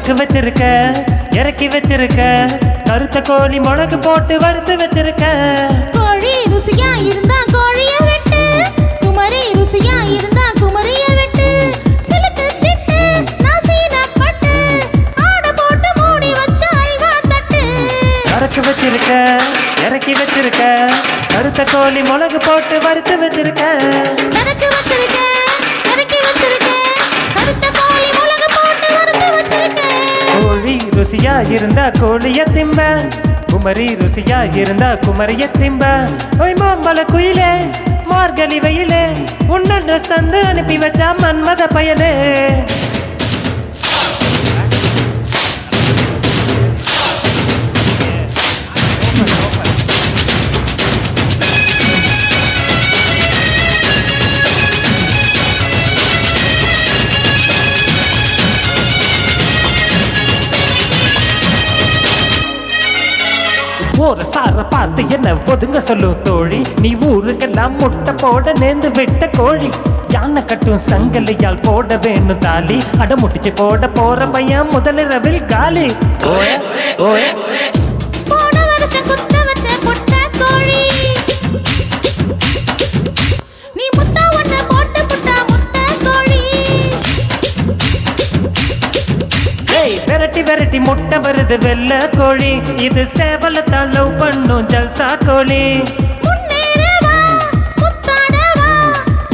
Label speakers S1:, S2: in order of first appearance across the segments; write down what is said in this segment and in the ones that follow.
S1: சரக்கு வச்சிருக்க இறக்கி வச்சிருக்க கருத்த கோழி மிளகு போட்டு வறுத்து வச்சிருக்க
S2: கோழி ருசியா இருந்தா கோழிய வெட்டு குமரி ருசியா இருந்தா குமரிய வெட்டு சிலுக்கு சிட்டு நான் சீனப்பட்டு ஆட போட்டு மூடி வச்ச அல்வா தட்டு
S1: சரக்கு வச்சிருக்க இறக்கி வச்சிருக்க கருத்த கோழி மிளகு போட்டு வறுத்து வச்சிருக்க
S2: சரக்கு வச்சிருக்க இறக்கி வச்சிருக்க கருத்த கோழி மிளகு போட்டு வறுத்து வச்சிருக்க
S1: கோழி ருசியா இருந்தா கோழிய திம்ப குமரி ருசியா இருந்தா குமரிய திம்ப ஓய் மாம்பழ குயிலே மார்கழி வெயிலே உன்னொன்று சந்து அனுப்பி வச்சா மன்மத பயலே ஒரு சார பார்த்து என்ன ஒதுங்க சொல்லும் தோழி நீ ஊருக்கெல்லாம் முட்டை போட நேர்ந்து விட்ட கோழி யானை கட்டும் சங்கலையால் போட வேணும் தாலி அட முட்டிச்சு போட போற பையன் முதலிரவில் காலி ஓய ஓய
S2: போன வருஷம் குத்த வச்ச பொட்ட கோழி நீ முட்டை ஒண்ணு போட்டு புட்டா முட்டை கோழி
S1: வெரைட்டி வெரைட்டி முட்டை வருது வெள்ளை கோழி இது சேவலத்தான் லவ் பண்ணும் ஜல்சா கோழி
S2: முன்னேறவா முத்தாடவா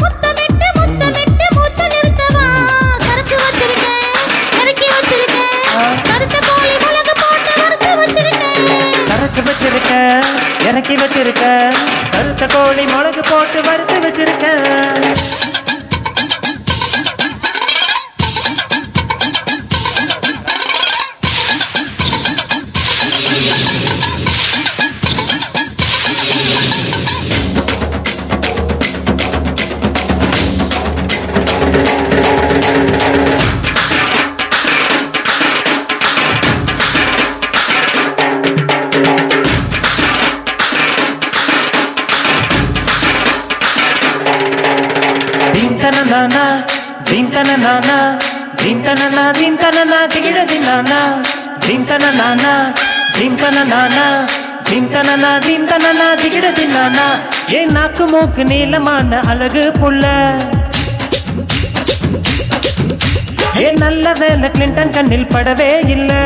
S2: முத்தமிட்டு முத்தமிட்டு மூச்ச நிறுத்தவா சரக்கு வச்சிருக்க இறக்கி வச்சிருக்க கருத்த கோழி மிளகு போட்டு வறுத்து வச்சிருக்க
S1: சரக்கு வச்சிருக்க இறக்கி வச்சிருக்க கருத்த கோழி மிளகு போட்டு வறுத்து வச்சிருக்க Dintanana, dintanana, dintanana, dintanana, digida dinana, dintanana, dintanana, dintanana, dintanana, digida dinana. ஏ நாக்கு மூக்கு நீளமான அழகு புள்ள ஏ நல்ல வேலை கிளின்டன் கண்ணில் படவே இல்லை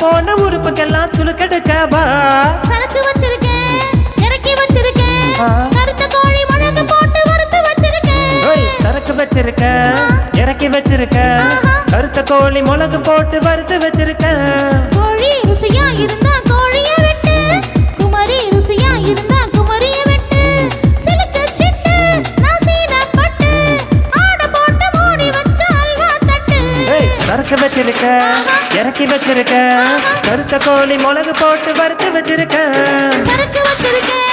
S1: போன உறுப்புக்கெல்லாம் சுழுக்கெடுக்கவா
S2: சரக்கு வச்சிருக்கேன் இறக்கி வச்சிருக்கேன் கருத்த கோழி மிளகு போட்டு வறுத்து வச்சிருக்கேன்
S1: சரக்கு வச்சிருக்க இறக்கி வச்சிருக்க கருத்த கோழி மிளகு போட்டு வறுத்து வச்சிருக்கேன்
S2: கோழி ருசியா இருந்தா கோழிய வெட்டு குமரி ருசியா இருந்தா குமரிய வெட்டு சிலுக்கு சிட்டு நான் சீனப்பட்டு ஆட போட்டு மூடி வச்ச அல்வா தட்டு
S1: சரக்கு வச்சிருக்க இறக்கி வச்சிருக்க கருத்த கோழி மிளகு போட்டு வறுத்து வச்சிருக்க
S2: சரக்கு வச்சிருக்க